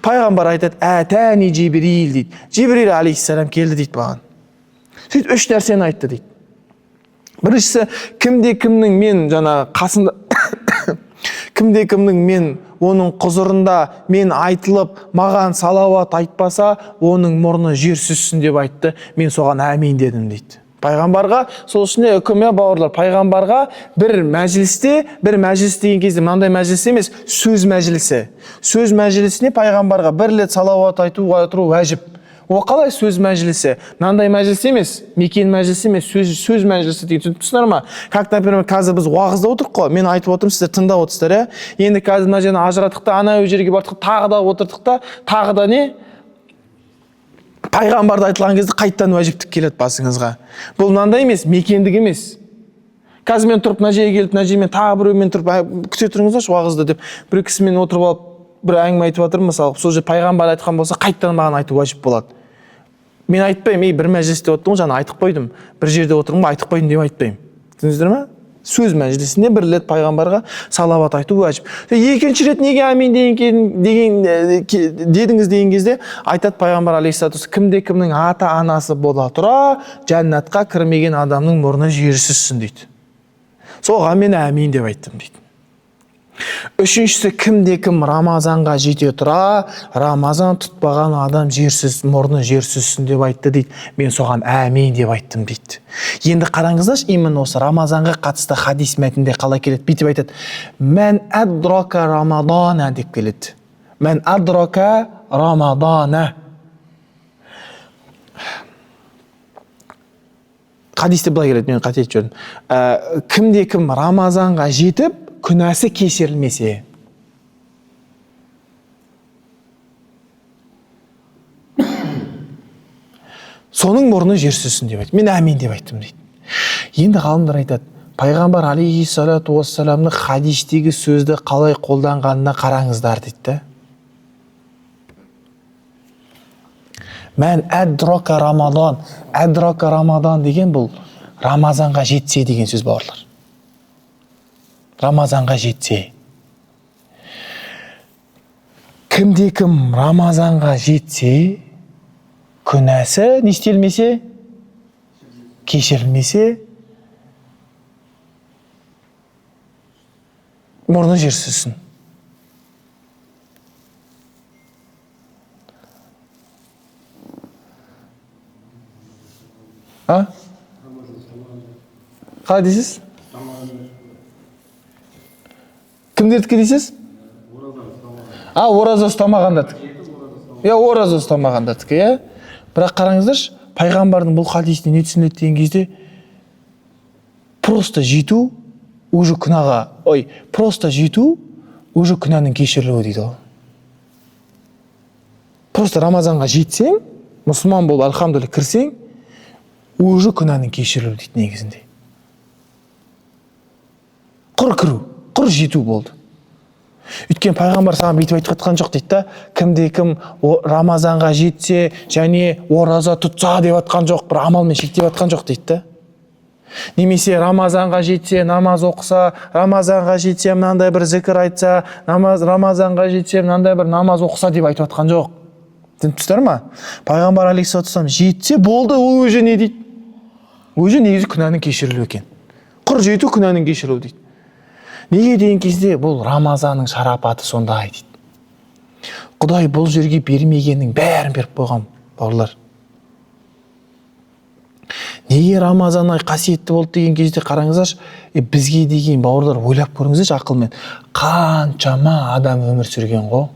Пайғамбар айтады, әтәни Жибрил дейді. Жибрил алейхиссалам келді дейді маған. Сөйтіп үш нәрсені айтты дейді. Біріншісі, кімде-кімнің мен жаңа қасында кімде-кімнің мен оның құзырында мен айтылып, маған салауат айтпаса, оның мұрны жер сүзсін деп айтты. Мен соған әмин дедім дейді. Пайғамбарға, сол үшін де үкіме бауырлар, пайғамбарға бір мәжіліс деген кезде мынандай мәжіліс емес, сөз мәжілісі. Сөз мәжілісіне пайғамбарға бір рет салауат айтуға отыру уәжіп. О қалай сөз мәжілісі? Мынандай мәжіліс емес, мекен мәжілісі емес, сөз мәжілісі деген түсінесіздер ме? Как, например, қазір біз уағызда отырдық қой, мен айтып отырмын, сіздер тыңдап отырсыздар, Енді қазір мына жерін ажыратық та, ана жерге бардық, тағы да отырдық та, тағы да не? Пайғамбарды айтылған кезде қайттан уәжіптік келеді басыңызға. Бұл мынандай емес, мекендік емес. Қазір мен тұрып, мына жерге келіп, мына жермен тағы біреумен тұрып, күте тұрыңыздаршы уағызда деп, бір кісімен отырып алып, бір әңгіме айтып жатырмын, мысалы, сол же пайғамбар айтқан болса, қайттан маған айту уәжіп болады. Мен айтпаймын, бір мәжілісте отырдым, жаңа айтып қойдым. Бір жерде отырдым, айтып қойдым деп айтпаймын. Түсіндіңіздер ме? Сөз мәжілісінде бір рет пайғамбарға салауат айту уәжіп. Екінші рет неге әмин дедіңіз деген кезде айтады пайғамбар алейхиссалату вассалам, кімде-кімнің ата-анасы бола тұра, жәннатқа кірмеген адамның мұрны жер сүзсін дейді. Соған мен әмин деп айттым дейді. Үшіншісі, кімде-кім Рамазанға жете тұра, Рамазан тұтпаған адам мұрны жер сүзсін деп айтты дейді. Мен соған әмин деп айттым дейді. Енді қараңыздаршы, именно осы Рамазанға қатысты хадис мәтінде қалай келеді? Бүйтіп айтады. Мән әдрака Рамадана деп келеді. Мән әдрака Рамадана. Хадисте былай келеді, мен қате айтып жүрдім. Кімде-кім Рамазанға жетіп, күнәсі кешірілмесе, соның мұрны жер сүзсін деп айтты. Мен әмин деп айттым дейді. Енді ғалымдар айтады, пайғамбар алейхиссалату вассаламның хадистегі сөзді қалай қолданғанына қараңыздар дейді. Мән әдрака Рамадан. Әдрака Рамадан деген бұл Рамазанға жетсе деген сөз бауырлар. Рамазанға жетсе. Кімде-кім Рамазанға жетсе, күнәсі не істелмесе, кешірілмесе, мұрны жер сүзсін. Қалай дейсіз? Кімдердікі дейсіз? Ораза ұстамағандардікі. Ораза ұстамағандардікі, Бірақ қараңыздаршы, пайғамбардың бұл хадисіне не түсінеді деген кезде, просто жету, уже күнәға, просто жету, уже күнәнің кешірілуі дейді ғой. Просто Рамазанға жетсең, мұсылман болып альхамдулилля кірсең, уже күнәнің кешірілуі дейді негізінде. Құр кіру, құр жету болды. Өйткені пайғамбар саған бүйтіп айтып жатқан жоқ дейді да, кімде-кім Рамазанға жетсе және ораза тұтса деп жатқан жоқ, бір амалмен шектеп жатқан жоқ дейді да. Немесе Рамазанға жетсе намаз оқыса, Рамазанға жетсе мынандай бір зікір айтса, Рамазанға жетсе мынандай бір намаз оқыса деп айтып жатқан жоқ. Түсінесіздер ме? Пайғамбар алейхиссалату вассалам жетсе болды, ол уже не дейді? Уже негізі күнәнің кешірілуі екен. Құр жету күнәнің кешірілуі дейді. Неге деген кезде бұл Рамазанның шарапаты сондай дейді. Құдай бұл жерге бермегеннің бәрін беріп қойған, бауырлар. Неге Рамазан ай қасиетті болды деген кезде қараңыздаршы, бізге деген бауырлар ойлап көріңіздерші ақылмен. Қаншама адам өмір сүрген ғой.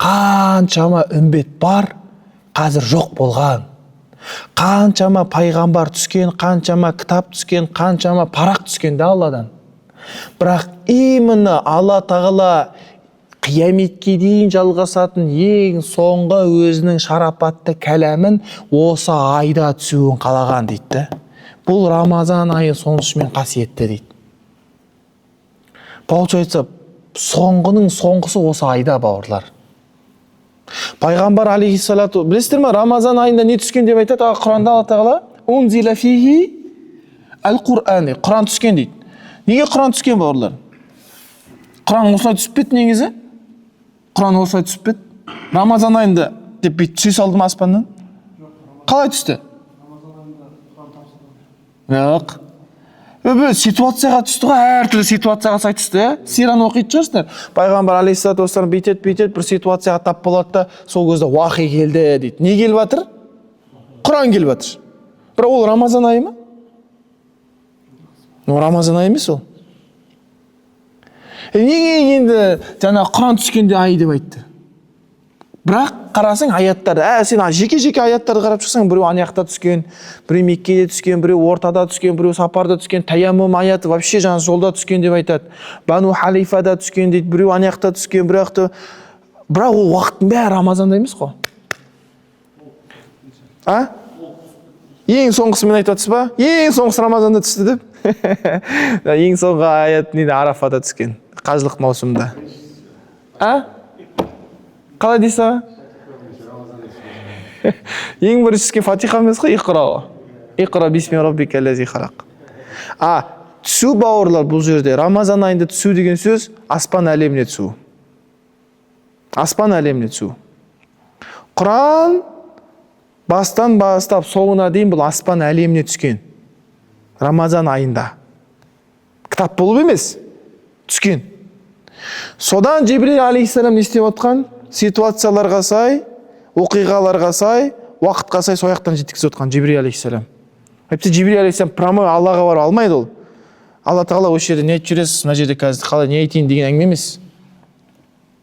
Қаншама үмбет бар, қазір жоқ болған. Қаншама пайғамбар түскен, қаншама кітап түскен, қаншама парақ түскен де Алладан. Бірақ именно Алла тағала қияметке дейін жалғасатын ең соңғы өзінің шарапатты кәләмін осы айда түсуін қалаған дейді. Бұл Рамазан айы соншымен қасиетті дейді. Получается, соңғының соңғысы осы айда, бауырлар. Пайғамбар алейхиссалату, білесіздер ме, Рамазан айында не түскен деп айтады? Құранда Алла тағала унзила фихи әл-Құран, Құран түскен дейді. Неге Құран түскен, бауырлар? Құран осылай түсіп бет негізі? Құран осылай түсіп бет? Рамазан айында деп бет түсе салды ма аспаннан? Қалай түсті? Жоқ. Ситуацияға түсті ғой, әртүрлі ситуацияға сай түсті. Сираны оқитын шығарсыздар. Пайғамбар алейхиссалату вассалам бүйтеді, бір ситуацияға тап болады да, сол кезде уақи келді дейді. Не келіп жатыр? Құран келіп жатыр. Бірақ ол Рамазан айы ма? Рамазан айы емес ол. Неге енді жаңа Құран түскенде ай деп айтты? Бірақ қарасаң аяттарды, сен жеке-жеке аяттарды қарап шықсаң, біреу аяқта түскен, біреу Меккеде түскен, біреу ортада түскен, біреу сапарда түскен, таяммум аяты вообще жаңа жолда түскен деп айтады. Бану Халифада түскен дейді, біреу аяқта түскен, бірақ ол уақыттың бәрі Рамазанда емес қой. Ең соңғысы мен айтып жатсыз ба? Ең соңғысы Рамазанда түсті деп. Ең соңғы аят неде? Арафада түскен, қажылық маусымында. Қалай дейсіз? Ең бірінші түскен Фатиха емес қой, Иқра бисми раббика лази халақ. Түсу, бауырлар, бұл жерде Рамазан айында түсу деген сөз аспан әлеміне түсу. Аспан әлеміне түсу. Құран бастан бастап соңына дейін бұл аспан әлеміне түскен. Рамазан айында. Кітап болып емес, түскен. Содан Жибрил алейхиссалам не істеп отқан? Ситуацияларға сай, оқиғаларға сай, уақытқа сай сояқтан жеткізіп отқан Жибрил алейхиссалам. Жибрил алейхиссалам прямой Аллаға бара алмайды ол. Алла тағала осы жерде не айтып жүресіз, мына жерде қазір қалай не айтайын деген әңгіме емес.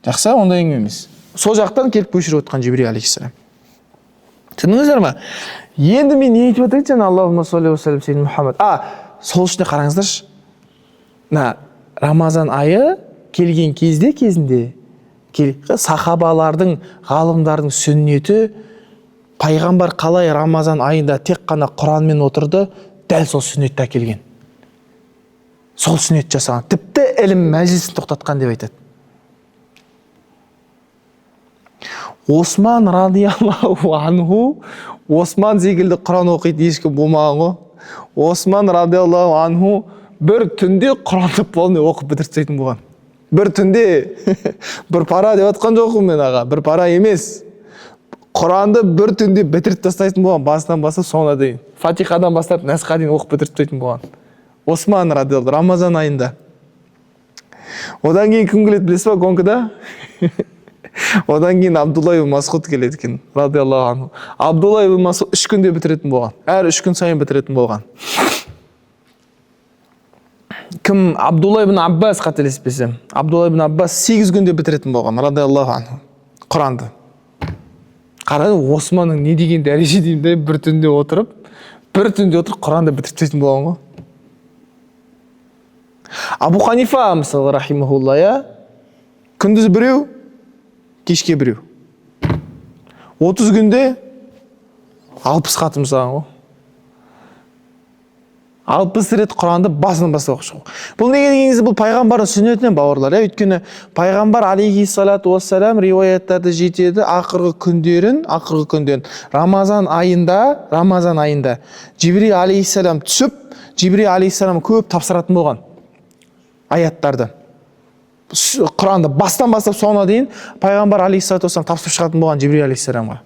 Жақсы, ондай әңгіме емес. Сол жақтан келіп көшіріп отқан Жибрил алейхиссалам. Түсіндіңіздер ме? Енді мен не айтып отырмын жаңа Аллахумма салли ва саллим сейдина Мұхаммад. Сол үшін қараңыздаршы. Рамазан айы келген кезінде сахабалардың, ғалымдардың сүннеті, пайғамбар қалай Рамазан айында тек қана Құранмен отырды, дәл сол сүннетті әкелген. Сол сүннет жасаған. Тіпті ілім мәжлісін тоқтатқан деп айтады. Осман радиаллаху анху, Осман секілді Құран оқиды ешкім болмаған ғой. Осман радиаллаху анху бір түнде Құранды полный оқып бітіртпейтін болған. Бір түнде, бір пара деп атқан жоқпын мен аға, бір пара емес. Құранды бір түнде бітіріп тастайтын болған, басынан бастап соңына дейін. Фатихадан бастап Насқа дейін оқып бітіртпейтін болған. Осман радиаллаху, Рамазан айында. Одан кейін кім келеді білесіз ба гонкада? Одан кейін Абдулла ибн Масғуд келеді екен, радиаллаху анху. Абдулла ибн Масғуд 3 күнде бітіретін болған. Әр 3 күн сайын бітіретін болған. Кім? Абдулла ибн Аббас, қателеспесем. Абдулла ибн Аббас 8 күнде бітіретін болған, радиаллаху анху, Құранды. Қарады, Османның не деген дәреже деймде, бір түнде отырып Құранды бітіртпейтін болған ғой. Абу Ханифа, мысалы, рахимахулла, күндіз біреу, кешке біреу. 30 күнде 60 хатым саған ғой. 60 рет Құранды басынан бастап оқып шығу. Бұл неге дегеніңізде бұл пайғамбардың сүннетінен бауырлар. Өйткені пайғамбар алейхиссалату уассалам риуаяттарда жетеді, ақырғы күндерін Рамазан айында Жибрил алейхиссалам түсіп, Жибрил алейхиссалам көп тапсыратын болған аяттарды. Құранды бастан бастап соңына дейін пайғамбар алейхиссалату уассалам тапсырып шығатын болған Жибрил алейхиссаламға.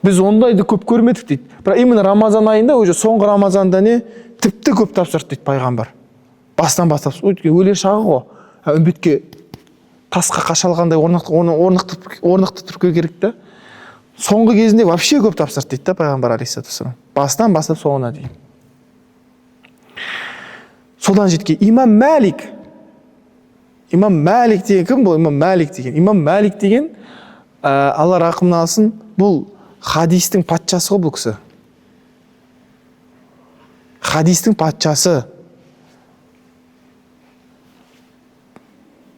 Біз ондайды көп көрмедік дейді. Бірақ именно Рамазан айында, уже соңғы Рамазанда тіпті көп тапсырды дейді пайғамбар. Бастан бастап, өлер шағы ғой. Үмбетке тасқа қашалғандай орнықты түрке керек та. Соңғы кезінде вообще көп тапсырды дейді пайғамбар алейхиссалату вассалам. Бастан бастап соңына дейін. Содан жеткен имам Мәлик. Имам Мәлик деген кім бұл? Имам Мәлик деген Алла рақымына алсын, бұл хадистің патшасы ғой бұл кісі. Хадистің патшасы.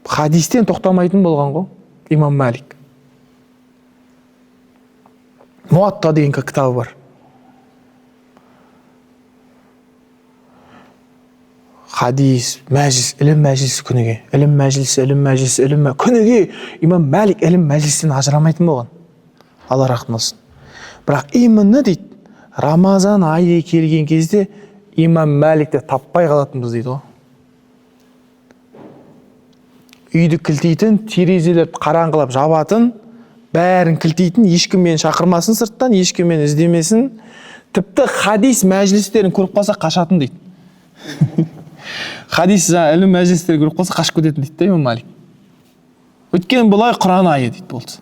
Хадистен тоқтамайтын болған ғой имам Мәлик. Муатта деген кітабы бар. Хадис, мәжлис, ілім мәжлисі күніге. Күніге имам Мәлик ілім мәжлистен ажырамайтын болған. Алла рахмет olsun. Бірақ именно дейді, Рамазан айы келген кезде имам Мәликті таппай қалатынбыз дейді ғой. Үйді кілтейтін, терезелерді қараңғылап жабатын, бәрін кілтейтін, ешкім мені шақырмасын сырттан, ешкім мені іздемесін. Тіпті хадис мәжлистерін көріп қалса қашатын дейді. Хадис ілім мәжлистерін көріп қалса қашып кететін дейді имам Мәлик. Өткен бұлай Құран айы дейді болды.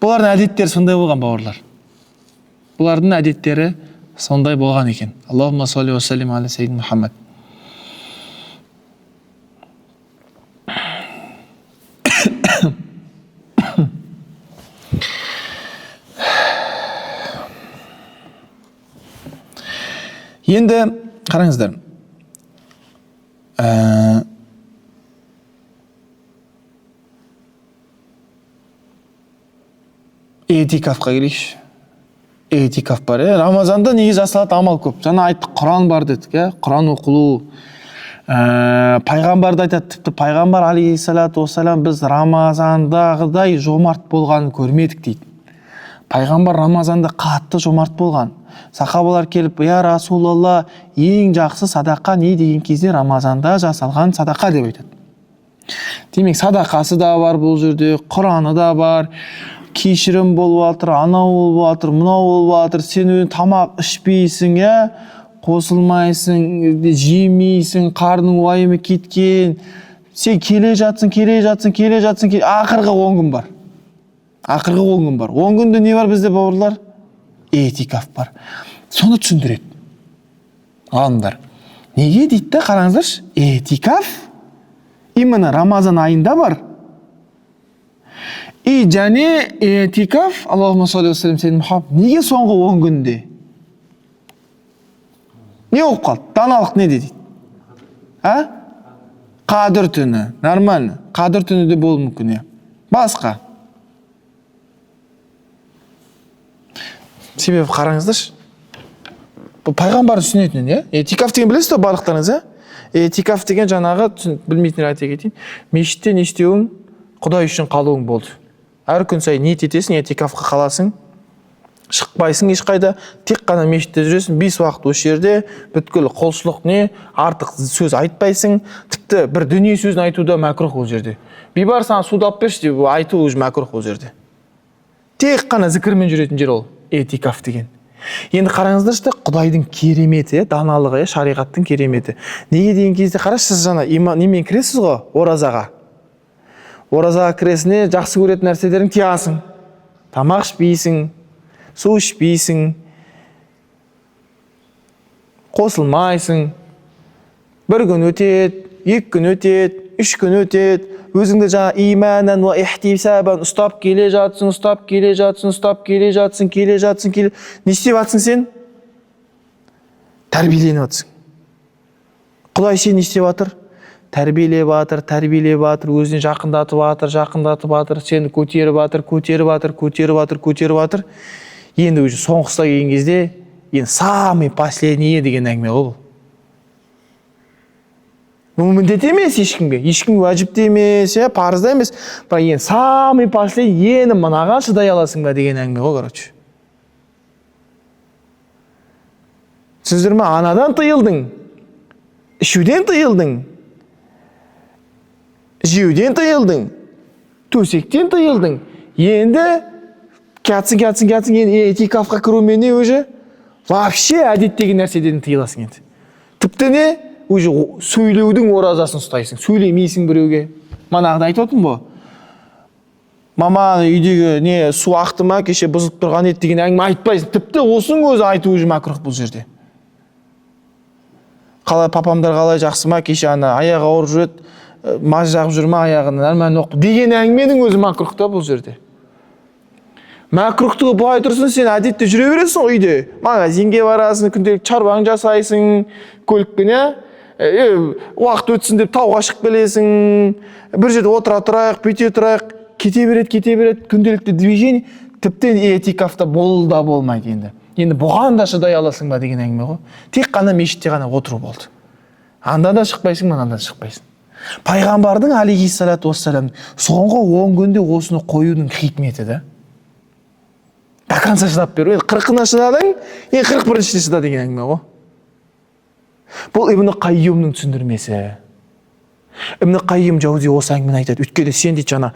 Бұлардың әдеттері сондай болған бауырлар. Бұлардың әдеттері сондай болған екен. Аллахумма салли ва саллим аля саййидина Мұхаммад. Енді қараңыздар. Этикафқа келейікші. Этикаф бар. Рамазанда неге жасалатын амал көп. Жаңа айттық, Құран бар дедік. Құран оқылу. Пайғамбарды айтады. Тіпті пайғамбар алейхиссалату уассалам біз Рамазандағыдай жомарт болғанын көрмедік дейді. Пайғамбар Рамазанда қатты жомарт болған. Сахабалар келіп, я Расулалла, ең жақсы садақа не деген кезде Рамазанда жасалған садақа деп айтады. Демек, садақасы да бар бұл жерде, Құраны да бар. Кешірім болып жатыр, анау болып жатыр, мынау болып жатыр, сен өзің тамақ ішпейсің, қосылмайсың, жемейсің, қарның уайымы кеткен, сен келе жатсың, ақырғы 10 күн бар. 10 күнде не бар бізде бауырлар? Этикаф бар. Соны түсіндіреді ғалымдар. Неге дейді, қараңыздаршы, этикаф именно Рамазан айында бар. И және этикаф, Аллахумма салли ва саллим саййидина Мұхаммад, неге соңғы 10 күнде? Не болып қалды? Даналық не дейді? Қадір түні. Нормально. Қадір түні де болуы мүмкін. Басқа. Себебі қараңыздаршы. Бұл пайғамбардың сүннетінен, этикаф деген білесіз бе барлықтарыңыз, Этикаф деген жаңағы білмейтіндер айта кетейін. Мешітте не істеуің, Құдай үшін қалуың болды. Әр күн сайын ниет етесің, этикафқа қаласың, шықпайсың ешқайда, тек қана мешітте жүресің, 5 уақыт осы жерде, бүткіл құлшылық не, артық сөз айтпайсың, тіпті бір дүние сөзін айтуда мәкрух ол жерде. Бейбар саған суды алып берші деп айту уже мәкрух ол жерде. Тек қана зікірмен жүретін жер ол этикаф деген. Енді қараңыздаршы, Құдайдың кереметі, даналығы, шариғаттың кереметі. Неге деген кезде қарашы, сіз жаңа немен кіресіз ғой, оразаға. Оразаға кіресіне жақсы көретін нәрселерің тиясың. Тамақ ішпейсің, су ішпейсің, қосылмайсың. 1 күн өтеді, 2 күн өтеді, 3 күн өтеді. Өзіңді жаңа иманан ва ихтисабан ұстап келе жатсың. Не істеп жатсың сен? Тәрбиеленіп жатсың. Құдай сен не істеп жатыр? тәрбиелеп жатыр, өзіне жақындатып жатыр, сені көтеріп жатыр. Енді уже соңғысына келген кезде, енді самый последний деген әңгіме ғой бұл. Бұл міндет емес ешкімге уәжіпті емес, парызда емес. Бірақ енді самый последний, енді мынаған шыдай аласың ба деген әңгіме ғой, короче. Сіздер ме, анадан тыйылдың, ішуден тыйылдың, жеуден тыйылдың, төсектен тыйылдың. Енді кәтсің, енді этикафқа кірумене уже вообще әдеттегі нәрседен тыйыласың енді. Тіпті не? Уже сөйлеудің оразасын ұстайсың. Сөйлемейсің біреуге. Манағыда айтып отырмын ба? Мама үйдегі не су ақты ма, кеше бұзылып тұрған еді деген әңгіме айтпайсың. Тіпті осының өзі айту уже макрух бұл жерде. Қалай папамдар қалай жақсы ма, кеше ана аяғы ауырып жүреді, маз жағып жүр ма аяғын, нормально оқып деген әңгіменің өзі макрух та бұл жерде. Макрухтығы бұлай тұрсын, сен әдетте жүре бересің үйде. Магазинге барасың, күнделік чарбаң жасайсың, көлікпен, уақыт өтсін деп тауға шығып келесің, бір жерде отыра тұрайық, бүйте тұрайық, кете береді, күнделікті движение, тіптен этикафта болмайды енді. Енді бұған да шыдай аласың ба деген әңгіме ғой. Тек қана мешітте ғана отыру болды. Анда да шықпайсың, мынанда да шықпайсың. Пайғамбардың алейхиссалату уассалам соңғы 10 күнде осыны қоюдың хикметі да. До конца шыдап беру. 40-ына шыдадың, 41-шіне шыда деген әңгіме ғой. Бұл Ибн Қайюмның түсіндірмесі. Ибн Қайюм Жаузи осы әңгімені айтады. Өйткені сен дейді жаңа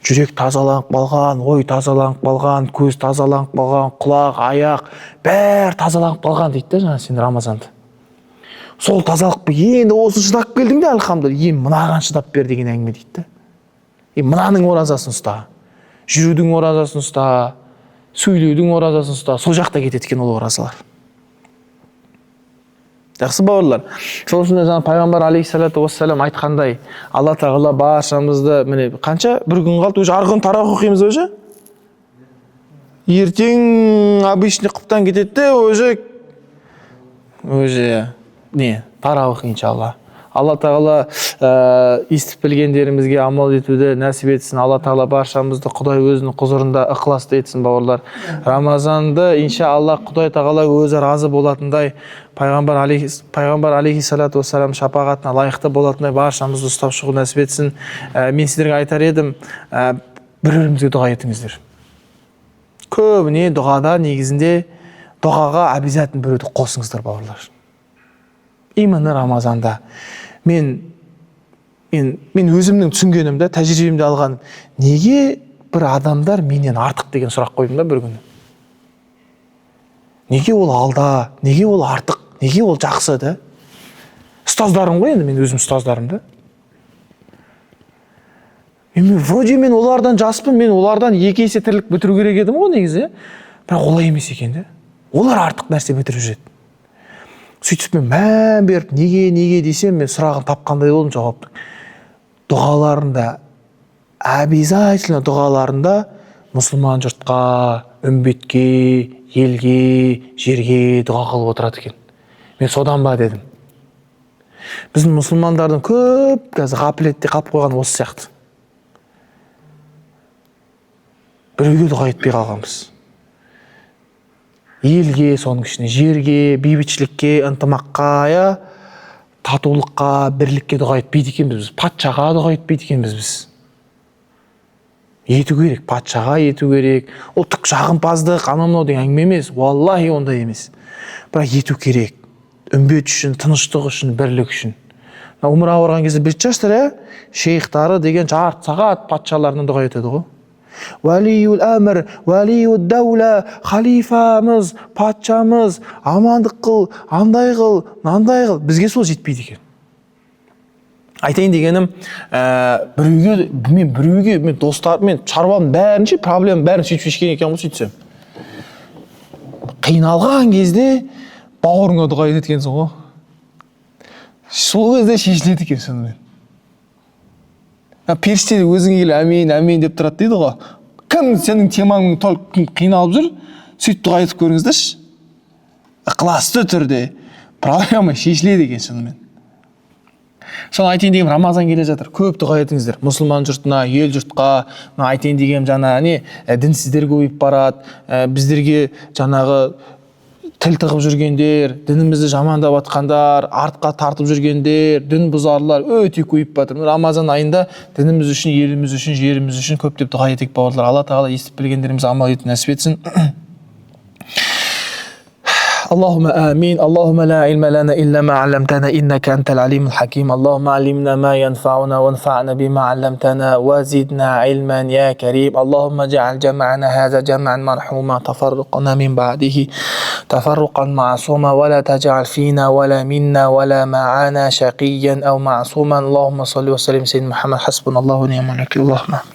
жүрек тазаланып қалған, ой тазаланып қалған, көз тазаланып қалған, құлақ, аяқ бәрі тазаланып қалған дейді жаңа сен Рамазанды. Сол тазалықпен енді осы шыдап келдің де алхамдулилля, мынаған шыдап бер деген әңгіме дейді. Мынаның оразасын ұста. Жүрудің оразасын ұста, сөйлеудің оразасын ұста. Сол жақта кетеді екен ол оразалар. Жақсы бауырлар. Сол үшін жаңа пайғамбар алейхиссалату уассалам айтқандай, Алла тағала баршамызды міне қанша бір күн қалды, уже арғы күн тарауих оқимыз уже. Ертең обычный құптан кетеді де уже не, тарауих иншалла. Алла тағала естіп білгендерімізге амал етуді нәсіп етсін. Алла тағала баршамызды Құдай өзінің құзырында ықыласты етсін бауырлар. Рамазанды иншалла Құдай тағала өзі разы болатындай, пайғамбар алейхиссалату уассалам шапағатына лайықты болатындай баршамызды ұстап шығу нәсіп етсін. Мен сіздерге айтар едім, бір-бірімізге дұға етіңіздер. Көбіне дұғада негізінде дұғаға обязательно біреуді қосыңыздар бауырлар. Именно Рамазанда мен өзімнің түсінгенімді, тәжірибемді алғаным, неге бір адамдар менен артық деген сұрақ қойдым да бір күні. Неге ол алда, неге ол артық, неге ол жақсы да? Ұстаздарым ғой енді, мен өзім ұстаздарым да. Вроде мен олардан жаспын, мен олардан 2 есе тірлік бітіру керек едім ғой негізі. Бірақ олай емес екен да. Олар артық нәрсе бітіріп жүреді. Сөйтіп мен мән беріп, неге десем, мен сұрағын тапқандай болдым жауаптың. Дұғаларында, обязательно дұғаларында мұсылман жұртқа, үмбетке, елге, жерге дұға қылып отырады екен. Мен содан ба дедім. Біздің мұсылмандардың көп қазір ғаплетте қалып қойған осы сияқты. Біреуге дұға етпей қалғанбыз. Елге, соның ішіне жерге, бейбітшілікке, ынтымаққа, татулыққа, бірлікке дұға етпейді екенбіз біз. Патшаға дұға етпейді екенбіз біз. Ету керек, патшаға ету керек. Ол түк жағымпаздық, анау деген әңгіме емес. Уаллахи ондай емес. Бірақ ету керек. Үмбет үшін, тыныштық үшін, бірлік үшін. Умра ауырған кезде біліп жатсыздар, шейхтары деген жарты сағат патшаларынан дұға етеді ғой. Валиюл әмір, валиюл дәулә, халифамыз, патшамыз, амандық қыл, андай қыл, нандай қыл. Бізге сол жетпейді екен. Айтайын дегенім, біреуге, мен достарым, мен шаруам бәрінше, проблем бәрін сөйтіп шешкен екен ғой сөйтсем. Қиналған кезде бауырыңа дұға ететкенсің ғой. Сол кезде шешіледі екен сонымен. Періште өзіңе келіп әмин деп тұрады дейді ғой. Кім сенің темаңның толық қиналып жүр, сөйтіп дұға етіп көріңіздерші. Ықыласты түрде проблема шешіледі екен шынымен. соны айтайын дегенім, Рамазан келе жатыр, көп дұға етіңіздер мұсылман жұртына, ел жұртқа. Айтайын дегенім, жаңа дінсіздер көбейіп барады, біздерге жаңағы тіл тығып жүргендер, дінімізді жамандап жатқандар, артқа тартып жүргендер, дін бұзарлар өте көбейіп батыр. Рамазан айында дініміз үшін, еліміз үшін, жеріміз үшін көптеп дұға етейік бауырлар. Алла тағала естіп білгендерімізді амал етуін нәсіп етсін. اللهم آمين. اللهم لا علم لنا إلا ما علمتنا إنك أنت العليم الحكيم. اللهم علمنا ما ينفعنا وانفعنا بما علمتنا وزدنا علما يا كريم. اللهم اجعل جمعنا هذا جمعا مرحوما، تفرقنا من بعده تفرقا معصوما، ولا تجعل فينا ولا منا ولا معنا شقيا أو معصوما. اللهم صل وسلم سيدنا محمد. حسبنا الله ونعم الوكيل. اللهم